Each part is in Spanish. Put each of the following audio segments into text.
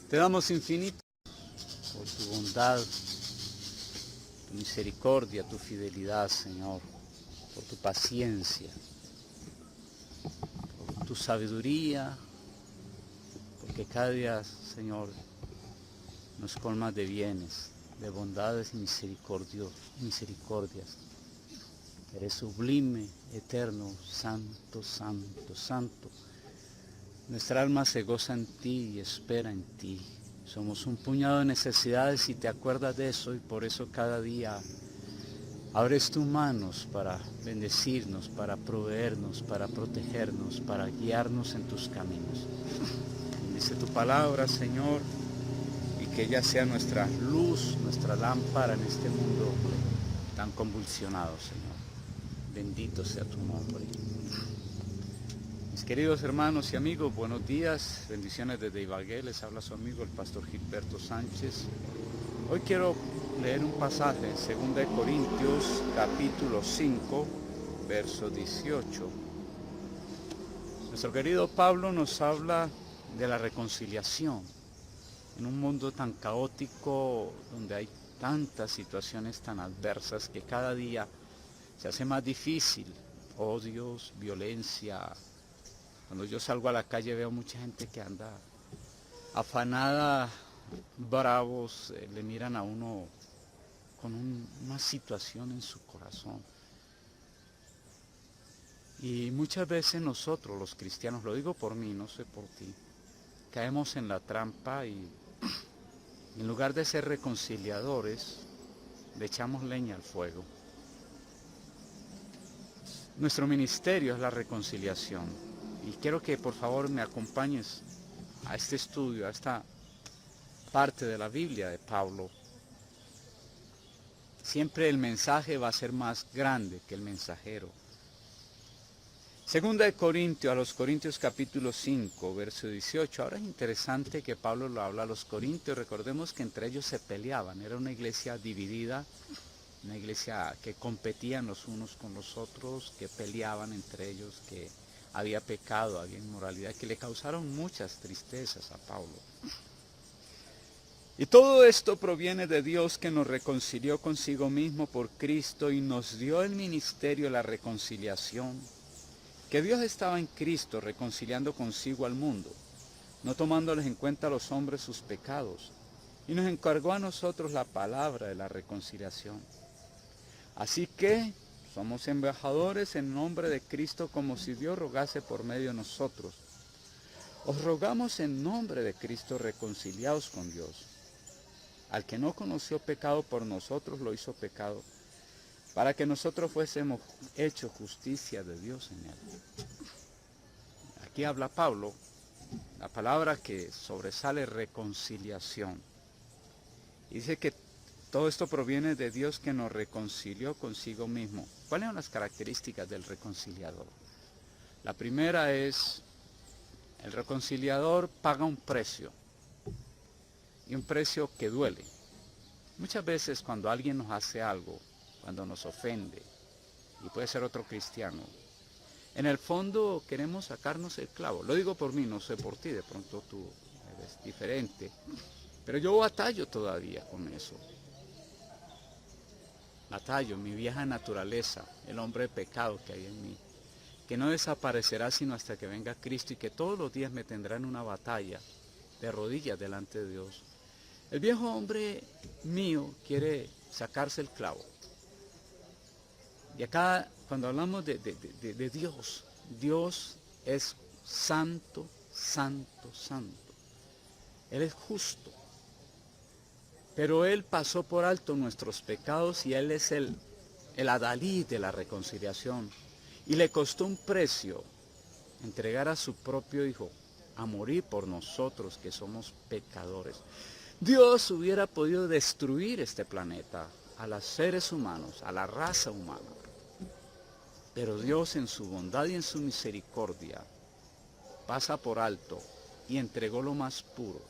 Te damos infinito por tu bondad, tu misericordia, tu fidelidad, Señor, por tu paciencia, por tu sabiduría, porque cada día, Señor, nos colmas de bienes, de bondades y misericordias. Eres sublime, eterno, santo, santo, santo. Nuestra alma se goza en ti y espera en ti. Somos un puñado de necesidades y te acuerdas de eso, y por eso cada día abres tus manos para bendecirnos, para proveernos, para protegernos, para guiarnos en tus caminos. Bendice tu palabra, Señor, y que ella sea nuestra luz, nuestra lámpara en este mundo tan convulsionado, Señor. Bendito sea tu nombre. Mis queridos hermanos y amigos, buenos días, bendiciones desde Ibagué, les habla su amigo el pastor Gilberto Sánchez. Hoy quiero leer un pasaje en 2 Corintios capítulo 5, verso 18. Nuestro querido Pablo nos habla de la reconciliación en un mundo tan caótico, donde hay tantas situaciones tan adversas que cada día se hace más difícil. Odios, violencia. Cuando yo salgo a la calle veo mucha gente que anda afanada, bravos, le miran a uno con una situación en su corazón. Y muchas veces nosotros los cristianos, lo digo por mí, no sé por ti, caemos en la trampa y en lugar de ser reconciliadores, le echamos leña al fuego. Nuestro ministerio es la reconciliación. Y quiero que por favor me acompañes a este estudio, a esta parte de la Biblia de Pablo. Siempre el mensaje va a ser más grande que el mensajero. Segunda de Corintios, a los Corintios capítulo 5, verso 18. Ahora es interesante que Pablo lo habla a los Corintios. Recordemos que entre ellos se peleaban. Era una iglesia dividida, una iglesia que competían los unos con los otros, que peleaban entre ellos, que había pecado, había inmoralidad, que le causaron muchas tristezas a Pablo. Y todo esto proviene de Dios, que nos reconcilió consigo mismo por Cristo y nos dio el ministerio de la reconciliación. Que Dios estaba en Cristo reconciliando consigo al mundo, no tomándoles en cuenta a los hombres sus pecados, y nos encargó a nosotros la palabra de la reconciliación. Así que somos embajadores en nombre de Cristo, como si Dios rogase por medio de nosotros. Os rogamos en nombre de Cristo, reconciliaos con Dios. Al que no conoció pecado, por nosotros lo hizo pecado, para que nosotros fuésemos hechos justicia de Dios en él. Aquí habla Pablo, la palabra que sobresale, reconciliación. Dice que todo esto proviene de Dios, que nos reconcilió consigo mismo. ¿Cuáles son las características del reconciliador? La primera es, el reconciliador paga un precio, y un precio que duele. Muchas veces cuando alguien nos hace algo, cuando nos ofende, y puede ser otro cristiano, en el fondo queremos sacarnos el clavo. Lo digo por mí, no sé por ti, de pronto tú eres diferente, pero yo batallo todavía con eso. Batallo, mi vieja naturaleza, el hombre de pecado que hay en mí, que no desaparecerá sino hasta que venga Cristo, y que todos los días me tendrá en una batalla de rodillas delante de Dios. El viejo hombre mío quiere sacarse el clavo. Y acá, cuando hablamos de Dios, Dios es santo, santo, santo. Él es justo. Pero Él pasó por alto nuestros pecados, y Él es el adalid de la reconciliación. Y le costó un precio entregar a su propio Hijo a morir por nosotros, que somos pecadores. Dios hubiera podido destruir este planeta, a los seres humanos, a la raza humana. Pero Dios, en su bondad y en su misericordia, pasa por alto y entregó lo más puro.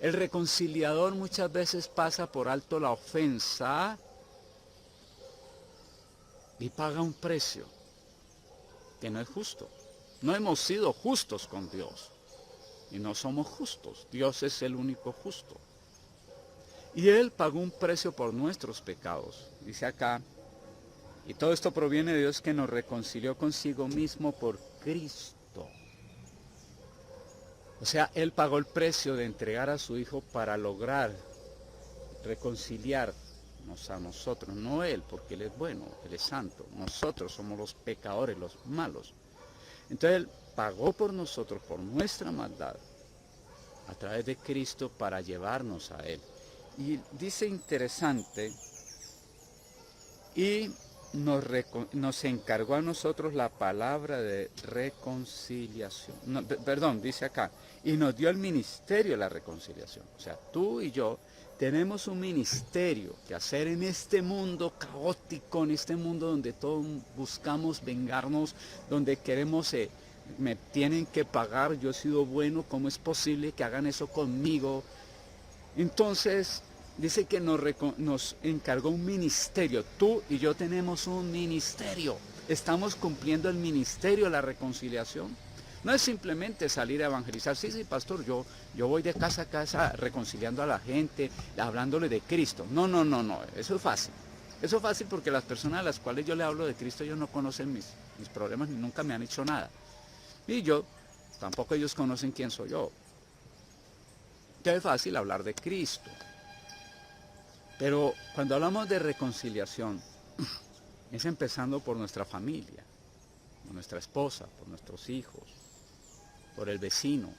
El reconciliador muchas veces pasa por alto la ofensa y paga un precio que no es justo. No hemos sido justos con Dios. y no somos justos. Dios es el único justo. Y Él pagó un precio por nuestros pecados. Dice acá, y todo esto proviene de Dios que nos reconcilió consigo mismo por Cristo. O sea, Él pagó el precio de entregar a su Hijo para lograr reconciliarnos a nosotros. No Él, porque Él es bueno, Él es santo. Nosotros somos los pecadores, los malos. Entonces Él pagó por nosotros, por nuestra maldad, a través de Cristo para llevarnos a Él. Y dice interesante, y nos encargó a nosotros la palabra de reconciliación. No, perdón, dice acá, y nos dio el ministerio de la reconciliación. O sea, tú y yo tenemos un ministerio que hacer en este mundo caótico, en este mundo donde todos buscamos vengarnos, donde queremos, me tienen que pagar, yo he sido bueno, ¿cómo es posible que hagan eso conmigo? Entonces, dice que nos encargó un ministerio. Tú y yo tenemos un ministerio. Estamos cumpliendo el ministerio de la reconciliación. No es simplemente salir a evangelizar. Sí, pastor, yo voy de casa a casa reconciliando a la gente, hablándole de Cristo. No, eso es fácil. Eso es fácil porque las personas a las cuales yo le hablo de Cristo, ellos no conocen mis problemas ni nunca me han hecho nada. Y yo, tampoco ellos conocen quién soy yo. Entonces es fácil hablar de Cristo. Pero cuando hablamos de reconciliación, es empezando por nuestra familia, por nuestra esposa, por nuestros hijos, por el vecino,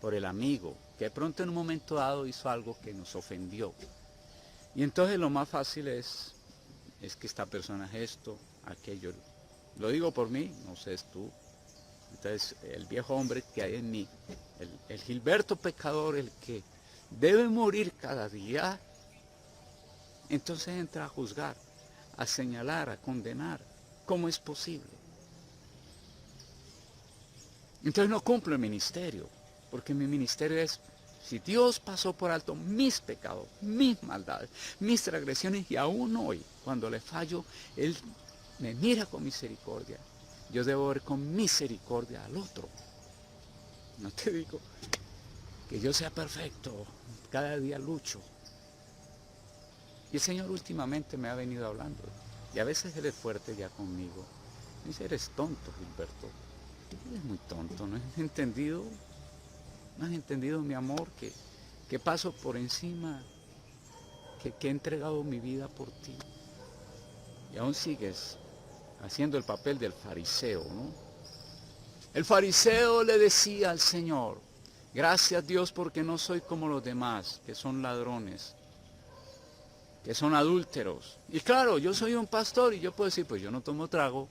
por el amigo, que de pronto en un momento dado hizo algo que nos ofendió. Y entonces lo más fácil es que esta persona es esto, aquello. Lo digo por mí, no sé, es tú. Entonces el viejo hombre que hay en mí, el Gilberto pecador, el que debe morir cada día, entonces entra a juzgar, a señalar, a condenar. ¿Cómo es posible? Entonces no cumplo el ministerio, porque mi ministerio es, si Dios pasó por alto mis pecados, mis maldades, mis transgresiones, y aún hoy, cuando le fallo, Él me mira con misericordia. Yo debo ver con misericordia al otro. No te digo que yo sea perfecto, cada día lucho. Y el Señor últimamente me ha venido hablando, y a veces Él es fuerte ya conmigo. Me dice, eres tonto, Gilberto. Eres muy tonto, ¿no has entendido? ¿No has entendido mi amor? Que paso por encima, que he entregado mi vida por ti. Y aún sigues haciendo el papel del fariseo, ¿no? El fariseo le decía al Señor, gracias Dios porque no soy como los demás, que son ladrones, que son adúlteros. Y claro, yo soy un pastor y yo puedo decir, pues yo no tomo trago,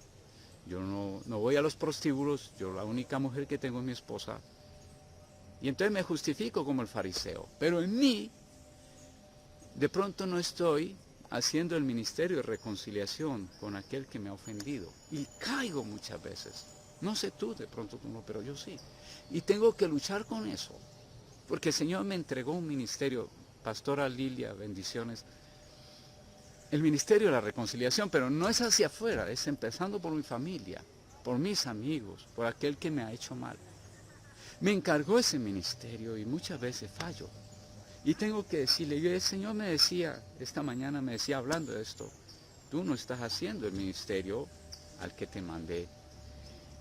yo no voy a los prostíbulos, yo la única mujer que tengo es mi esposa. Y entonces me justifico como el fariseo. Pero en mí, de pronto no estoy haciendo el ministerio de reconciliación con aquel que me ha ofendido. Y caigo muchas veces. No sé tú, de pronto tú no, pero yo sí. Y tengo que luchar con eso. Porque el Señor me entregó un ministerio, Pastora Lilia, bendiciones. El ministerio de la reconciliación, pero no es hacia afuera, es empezando por mi familia, por mis amigos, por aquel que me ha hecho mal. Me encargó ese ministerio y muchas veces fallo. Y tengo que decirle, el Señor me decía, esta mañana me decía hablando de esto, tú no estás haciendo el ministerio al que te mandé.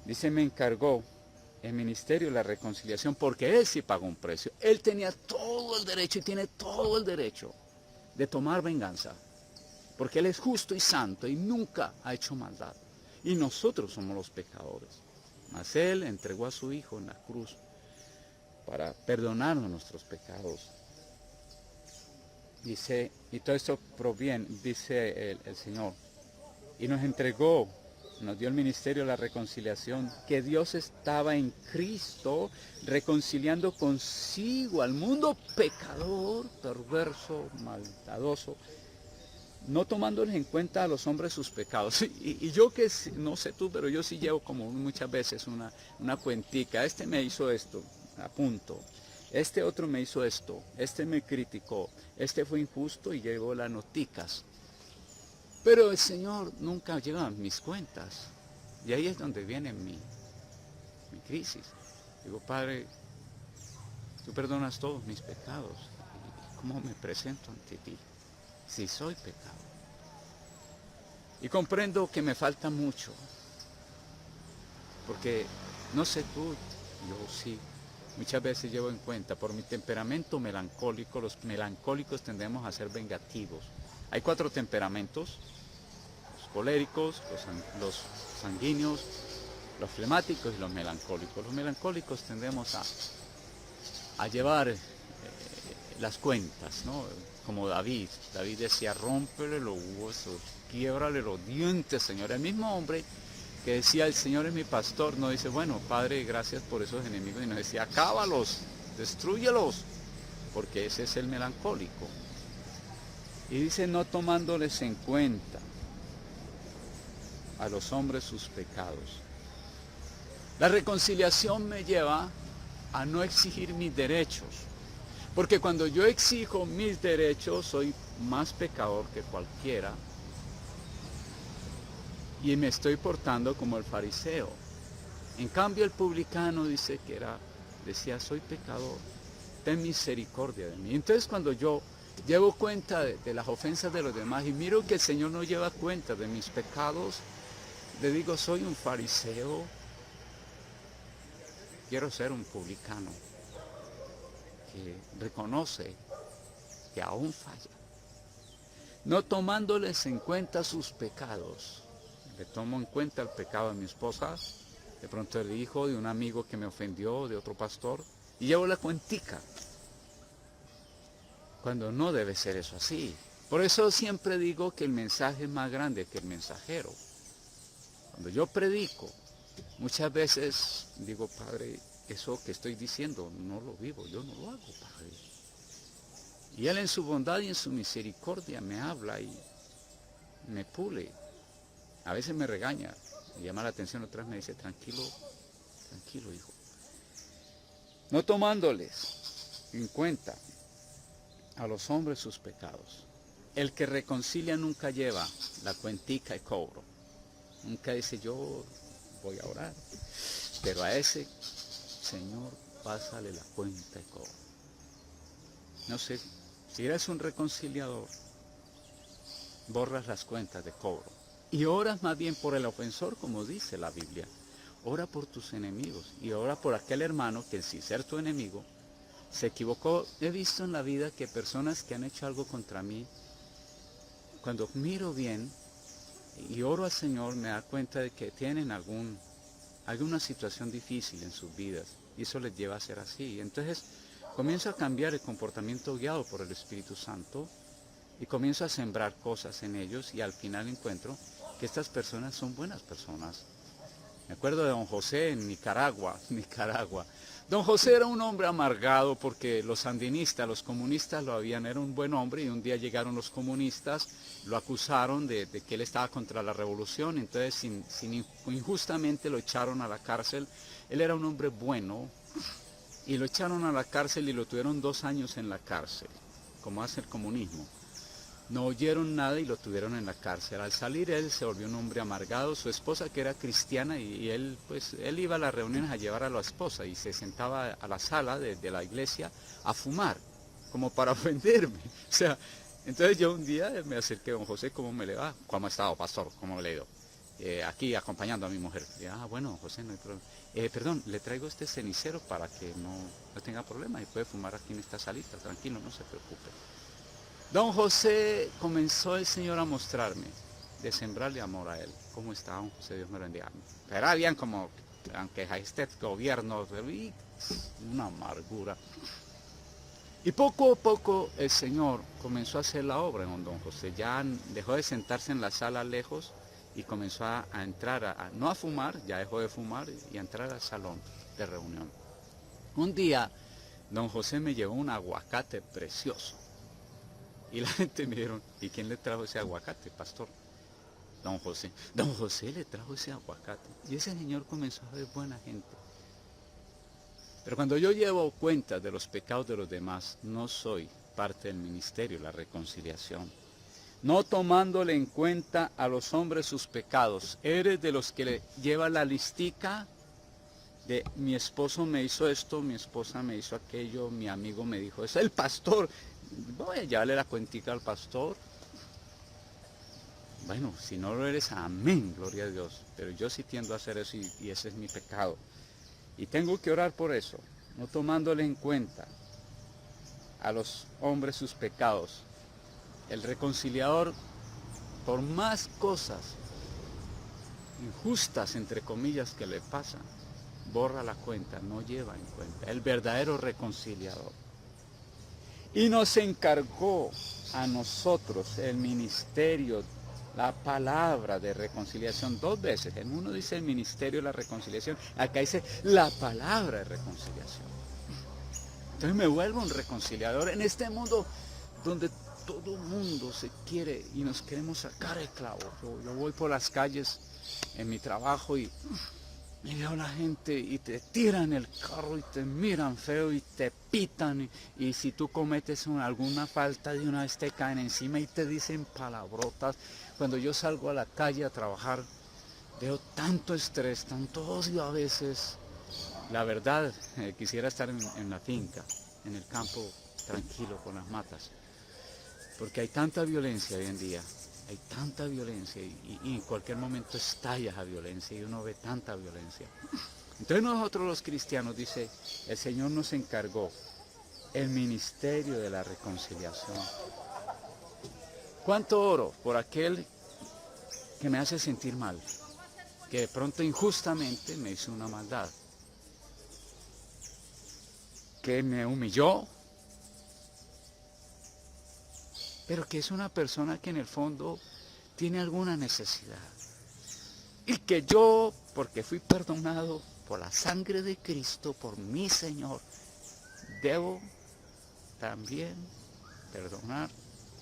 Dice, me encargó el ministerio de la reconciliación porque Él sí pagó un precio. Él tenía todo el derecho y tiene todo el derecho de tomar venganza. Porque Él es justo y santo y nunca ha hecho maldad. Y nosotros somos los pecadores. Mas Él entregó a su Hijo en la cruz para perdonarnos nuestros pecados. Dice, y todo esto proviene, dice el Señor, y nos entregó, nos dio el ministerio de la reconciliación, que Dios estaba en Cristo reconciliando consigo al mundo pecador, perverso, maldadoso, no tomándoles en cuenta a los hombres sus pecados. Y yo que no sé tú, pero yo sí llevo como muchas veces una cuentica. Este me hizo esto, a punto. Este otro me hizo esto. Este me criticó. Este fue injusto y llevo las noticas. Pero el Señor nunca lleva mis cuentas. Y ahí es donde viene mi crisis. Digo, Padre, tú perdonas todos mis pecados. ¿Cómo me presento ante ti si soy pecado? Y comprendo que me falta mucho, porque no sé tú, yo sí, muchas veces llevo en cuenta, por mi temperamento melancólico, los melancólicos tendemos a ser vengativos. Hay 4 temperamentos: los coléricos, los sanguíneos, los flemáticos y los melancólicos. Los melancólicos tendemos a llevar las cuentas, ¿no? Como David decía, rómpele los huesos, quiébrale los dientes, Señor. El mismo hombre que decía, el Señor es mi pastor, no dice, bueno, Padre, gracias por esos enemigos, y no decía, acábalos, destrúyelos, porque ese es el melancólico. Y dice, no tomándoles en cuenta a los hombres sus pecados. La reconciliación me lleva a no exigir mis derechos, porque cuando yo exijo mis derechos soy más pecador que cualquiera y me estoy portando como el fariseo. En cambio el publicano decía, soy pecador, ten misericordia de mí. Entonces cuando yo llevo cuenta de las ofensas de los demás y miro que el Señor no lleva cuenta de mis pecados, le digo, soy un fariseo, quiero ser un publicano que reconoce que aún falla. No tomándoles en cuenta sus pecados, le tomo en cuenta el pecado de mi esposa, de pronto el hijo de un amigo que me ofendió, de otro pastor, y llevo la cuentica, cuando no debe ser eso así. Por eso siempre digo que el mensaje es más grande que el mensajero. Cuando yo predico, muchas veces digo, Padre, eso que estoy diciendo no lo vivo, yo no lo hago, Padre. Y Él en su bondad y en su misericordia me habla y me pule. A veces me regaña, me llama la atención, otras me dice, tranquilo, tranquilo, hijo. No tomándoles en cuenta a los hombres sus pecados. El que reconcilia nunca lleva la cuentica y cobro. Nunca dice, yo voy a orar, pero a ese, Señor, pásale la cuenta y cobro. No sé, si eres un reconciliador, borras las cuentas de cobro. Y oras más bien por el ofensor, como dice la Biblia. Ora por tus enemigos y ora por aquel hermano que, sin ser tu enemigo, se equivocó. He visto en la vida que personas que han hecho algo contra mí, cuando miro bien y oro al Señor, me da cuenta de que tienen alguna situación difícil en sus vidas y eso les lleva a ser así. Entonces comienzo a cambiar el comportamiento guiado por el Espíritu Santo y comienzo a sembrar cosas en ellos y al final encuentro que estas personas son buenas personas. Me acuerdo de don José en Nicaragua. Don José era un hombre amargado porque los sandinistas, los comunistas era un buen hombre, y un día llegaron los comunistas, lo acusaron de que él estaba contra la revolución, entonces injustamente lo echaron a la cárcel. Él era un hombre bueno y lo echaron a la cárcel y lo tuvieron 2 años en la cárcel, como hace el comunismo. No oyeron nada y lo tuvieron en la cárcel. Al salir él se volvió un hombre amargado. Su esposa, que era cristiana, y él iba a las reuniones a llevar a la esposa y se sentaba a la sala de la iglesia a fumar, como para ofenderme. O sea, entonces yo un día me acerqué a don José, ¿cómo me le va? ¿Cómo ha estado, pastor? ¿Cómo le ha ido? Aquí acompañando a mi mujer. Y, bueno, don José, no hay problema. Perdón, le traigo este cenicero para que no tenga problema y puede fumar aquí en esta salita, tranquilo, no se preocupe. Don José, comenzó el Señor a mostrarme, de sembrarle amor a él. ¿Cómo está, don José? Dios me bendiga. Pero habían como, aunque este gobierno, una amargura. Y poco a poco el Señor comenzó a hacer la obra en don José. Ya dejó de sentarse en la sala lejos y comenzó a entrar, no a fumar, ya dejó de fumar y a entrar al salón de reunión. Un día, don José me llevó un aguacate precioso. Y la gente me dijeron, ¿y quién le trajo ese aguacate, pastor? Don José. Don José le trajo ese aguacate. Y ese señor comenzó a ver buena gente. Pero cuando yo llevo cuenta de los pecados de los demás, no soy parte del ministerio, la reconciliación. No tomándole en cuenta a los hombres sus pecados. ¿Eres de los que le lleva la listica de mi esposo me hizo esto, mi esposa me hizo aquello, mi amigo me dijo eso, el pastor, voy a llevarle la cuentica al pastor. Bueno, si no lo eres, amén, gloria a Dios, pero yo sí tiendo a hacer eso y ese es mi pecado. Y tengo que orar por eso, no tomándole en cuenta a los hombres sus pecados. El reconciliador, por más cosas injustas, entre comillas, que le pasan, borra la cuenta, no lleva en cuenta. El verdadero reconciliador. Y nos encargó a nosotros el ministerio, la palabra de reconciliación 2 veces. En uno dice el ministerio de la reconciliación, acá dice la palabra de reconciliación. Entonces me vuelvo un reconciliador en este mundo donde todo el mundo se quiere y nos queremos sacar el clavo. Yo voy por las calles en mi trabajo y veo a la gente y te tiran el carro y te miran feo y te pitan y si tú cometes alguna falta de una vez te caen encima y te dicen palabrotas. Cuando yo salgo a la calle a trabajar veo tanto estrés, tanto odio a veces. La verdad, quisiera estar en la finca, en el campo tranquilo con las matas, porque hay tanta violencia hoy en día. Hay tanta violencia y en cualquier momento estalla esa violencia y uno ve tanta violencia. Entonces nosotros los cristianos, dice, el Señor nos encargó el ministerio de la reconciliación. ¿Cuánto oro por aquel que me hace sentir mal? Que de pronto injustamente me hizo una maldad. Que me humilló. Pero que es una persona que en el fondo tiene alguna necesidad. Y que yo, porque fui perdonado por la sangre de Cristo, por mi Señor, debo también perdonar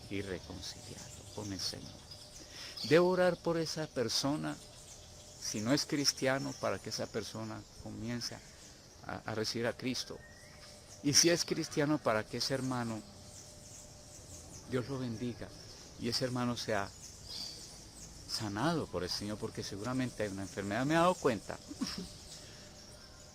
y reconciliarlo con el Señor. Debo orar por esa persona, si no es cristiano, para que esa persona comience a recibir a Cristo. Y si es cristiano, para que ese hermano, Dios lo bendiga y ese hermano sea sanado por el Señor, porque seguramente hay una enfermedad. Me he dado cuenta.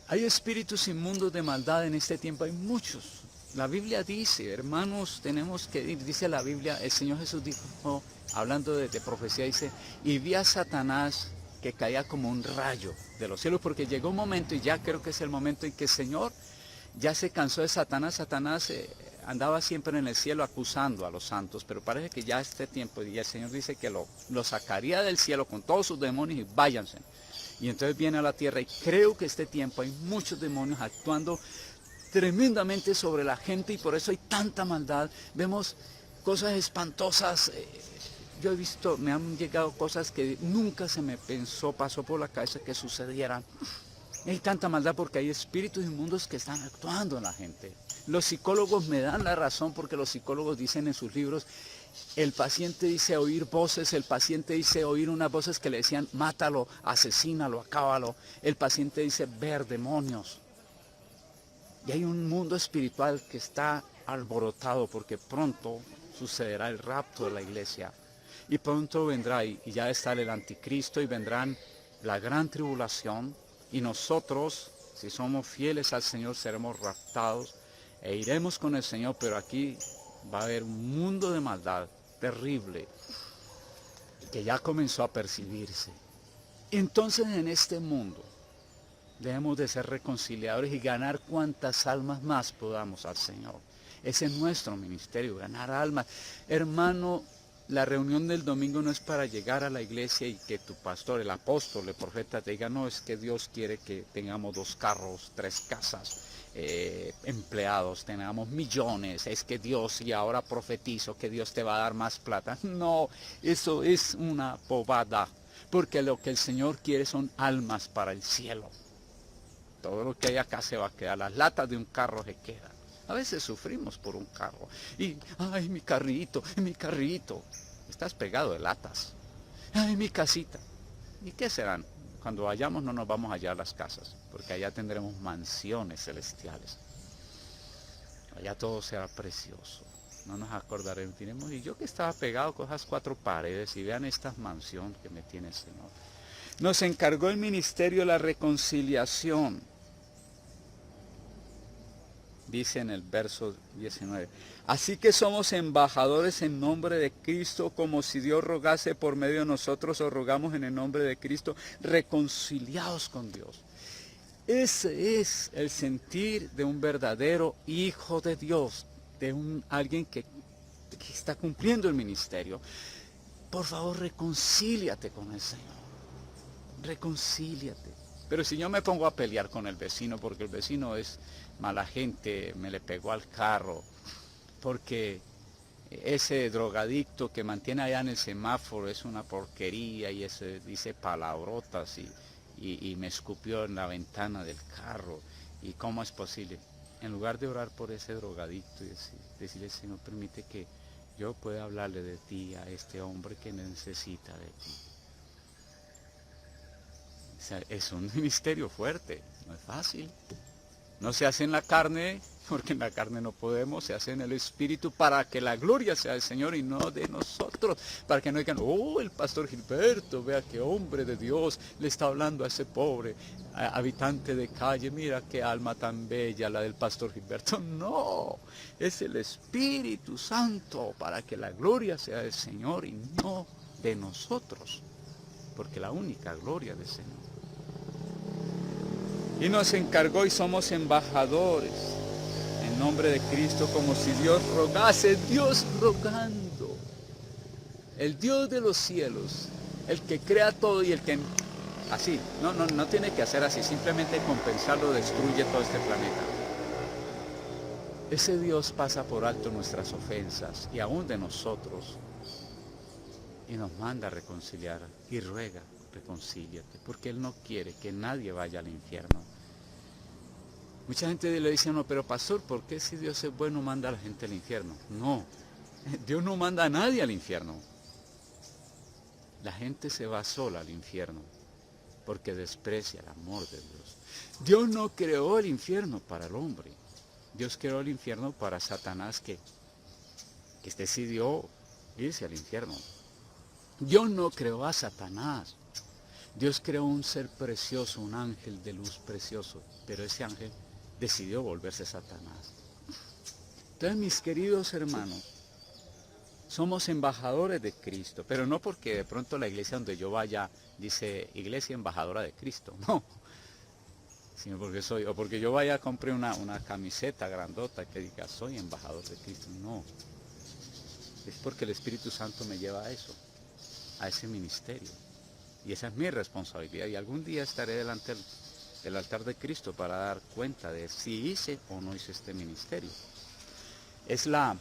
Hay espíritus inmundos de maldad en este tiempo, hay muchos. La Biblia dice, hermanos, tenemos que ir, dice la Biblia, el Señor Jesús dijo, hablando de profecía, dice, y vi a Satanás que caía como un rayo de los cielos, porque llegó un momento, y ya creo que es el momento en que el Señor ya se cansó de Satanás. Satanás andaba siempre en el cielo acusando a los santos, pero parece que ya este tiempo, y el Señor dice que lo sacaría del cielo con todos sus demonios y váyanse. Y entonces viene a la tierra y creo que este tiempo hay muchos demonios actuando tremendamente sobre la gente y por eso hay tanta maldad. Vemos cosas espantosas. Yo he visto, me han llegado cosas que nunca se me pasó por la cabeza que sucedieran. Hay tanta maldad porque hay espíritus inmundos que están actuando en la gente. Los psicólogos me dan la razón porque los psicólogos dicen en sus libros, el paciente dice oír voces, el paciente dice oír unas voces que le decían mátalo, asesínalo, acábalo. El paciente dice ver demonios. Y hay un mundo espiritual que está alborotado porque pronto sucederá el rapto de la iglesia. Y pronto vendrá y ya está el anticristo y vendrán la gran tribulación. Y nosotros, si somos fieles al Señor, seremos raptados e iremos con el Señor, pero aquí va a haber un mundo de maldad terrible que ya comenzó a percibirse. Entonces en este mundo debemos de ser reconciliadores y ganar cuantas almas más podamos al Señor. Ese es nuestro ministerio, ganar almas. Hermano, la reunión del domingo no es para llegar a la iglesia y que tu pastor, el apóstol, el profeta te diga, no, es que Dios quiere que tengamos 2 carros, 3 casas, empleados, tengamos millones, es que Dios, y ahora profetizo que Dios te va a dar más plata. No, eso es una bobada, porque lo que el Señor quiere son almas para el cielo. Todo lo que hay acá se va a quedar, las latas de un carro se quedan. A veces sufrimos por un carro. Y, ay, mi carrito, estás pegado de latas. Ay, mi casita. ¿Y qué serán? Cuando vayamos no nos vamos allá a las casas, porque allá tendremos mansiones celestiales. Allá todo será precioso. No nos acordaremos, diremos, y yo que estaba pegado con esas 4 paredes, y vean esta mansión que me tiene el Señor. Nos encargó el ministerio de la reconciliación. dice en el verso 19. Así que somos embajadores en nombre de Cristo, como si Dios rogase por medio de nosotros, o rogamos en el nombre de Cristo, reconciliados con Dios. Ese es el sentir de un verdadero hijo de Dios, de alguien que está cumpliendo el ministerio. Por favor, reconcíliate con el Señor. Reconcíliate. Pero si yo me pongo a pelear con el vecino, porque el vecino es mala gente, me le pegó al carro, porque ese drogadicto que mantiene allá en el semáforo es una porquería y ese dice palabrotas y me escupió en la ventana del carro, y cómo es posible, en lugar de orar por ese drogadicto y decirle, Señor, permite que yo pueda hablarle de ti a este hombre que necesita de ti. O sea, es un ministerio fuerte, no es fácil. No se hace en la carne, porque en la carne no podemos, se hace en el Espíritu para que la gloria sea del Señor y no de nosotros. Para que no digan, oh, el pastor Gilberto, vea qué hombre de Dios le está hablando a ese pobre habitante de calle, mira qué alma tan bella la del pastor Gilberto. No, es el Espíritu Santo para que la gloria sea del Señor y no de nosotros. Porque la única gloria del Señor. Y nos encargó y somos embajadores en nombre de Cristo, como si Dios rogase, Dios rogando. El Dios de los cielos, el que crea todo y el que... Así, no tiene que hacer así, simplemente con pensarlo destruye todo este planeta. Ese Dios pasa por alto nuestras ofensas y aún de nosotros y nos manda a reconciliar y ruega, reconcíliate, porque Él no quiere que nadie vaya al infierno. Mucha gente le dice, no, pero pastor, ¿por qué si Dios es bueno manda a la gente al infierno? No, Dios no manda a nadie al infierno. La gente se va sola al infierno porque desprecia el amor de Dios. Dios no creó el infierno para el hombre. Dios creó el infierno para Satanás que decidió irse al infierno. Dios no creó a Satanás. Dios creó un ser precioso, un ángel de luz precioso, pero ese ángel decidió volverse Satanás. Entonces, mis queridos hermanos, somos embajadores de Cristo, pero no porque de pronto la iglesia donde yo vaya dice iglesia embajadora de Cristo, no, sino porque yo vaya a comprar una camiseta grandota que diga soy embajador de Cristo, no, es porque el Espíritu Santo me lleva a eso, a ese ministerio, y esa es mi responsabilidad, y algún día estaré delante del altar de Cristo para dar cuenta de si hice o no hice este ministerio. Es la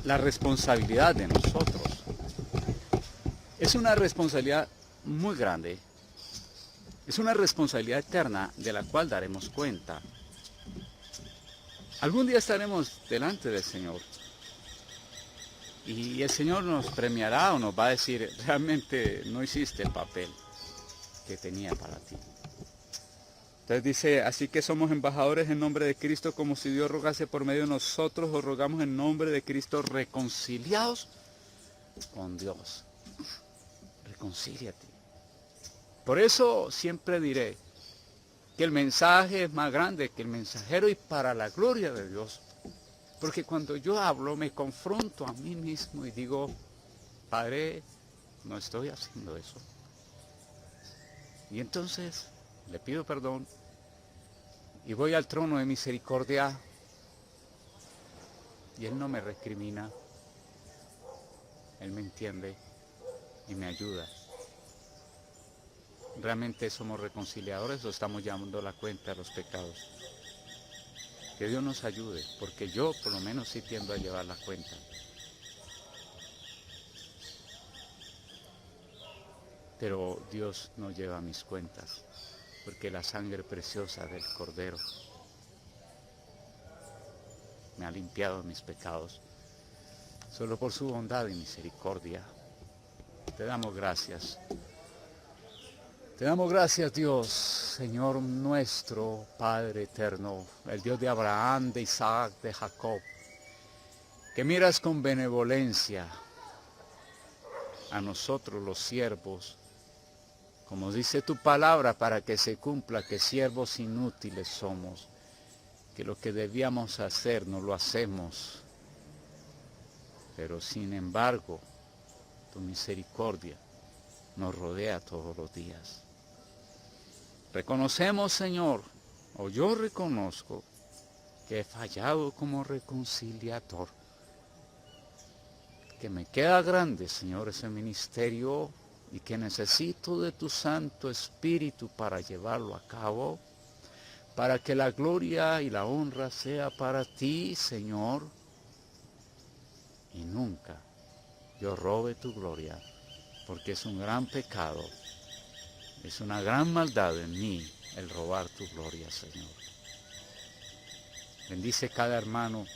responsabilidad de nosotros. Es una responsabilidad muy grande. Es una responsabilidad eterna de la cual daremos cuenta. Algún día estaremos delante del Señor. Y el Señor nos premiará o nos va a decir, realmente no hiciste el papel que tenía para ti. Entonces dice, así que somos embajadores en nombre de Cristo, como si Dios rogase por medio de nosotros, o rogamos en nombre de Cristo, reconciliados con Dios. Reconcíliate. Por eso siempre diré que el mensaje es más grande que el mensajero y para la gloria de Dios. Porque cuando yo hablo me confronto a mí mismo y digo, Padre, no estoy haciendo eso. Y entonces le pido perdón y voy al trono de misericordia y Él no me recrimina, Él me entiende y me ayuda. ¿Realmente somos reconciliadores o estamos llamando la cuenta de los pecados? Que Dios nos ayude, porque yo por lo menos sí tiendo a llevar la cuenta. Pero Dios no lleva mis cuentas, porque la sangre preciosa del Cordero me ha limpiado de mis pecados. Solo por su bondad y misericordia. Te damos gracias. Te damos gracias, Dios, Señor nuestro, Padre eterno, el Dios de Abraham, de Isaac, de Jacob, que miras con benevolencia a nosotros los siervos, como dice tu palabra, para que se cumpla que siervos inútiles somos, que lo que debíamos hacer no lo hacemos, pero sin embargo, tu misericordia nos rodea todos los días. Reconocemos, Señor, o yo reconozco, que he fallado como reconciliador, que me queda grande, Señor, ese ministerio y que necesito de tu Santo Espíritu para llevarlo a cabo, para que la gloria y la honra sea para ti, Señor, y nunca yo robe tu gloria, porque es un gran pecado, es una gran maldad en mí el robar tu gloria, Señor. Bendice cada hermano,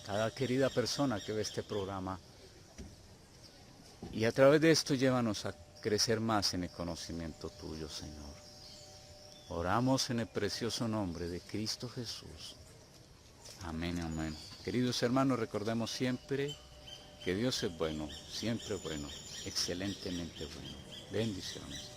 cada querida persona que ve este programa, y a través de esto llévanos a crecer más en el conocimiento tuyo, Señor. Oramos en el precioso nombre de Cristo Jesús. Amén, amén. Queridos hermanos, recordemos siempre que Dios es bueno, siempre bueno, excelentemente bueno. Bendiciones.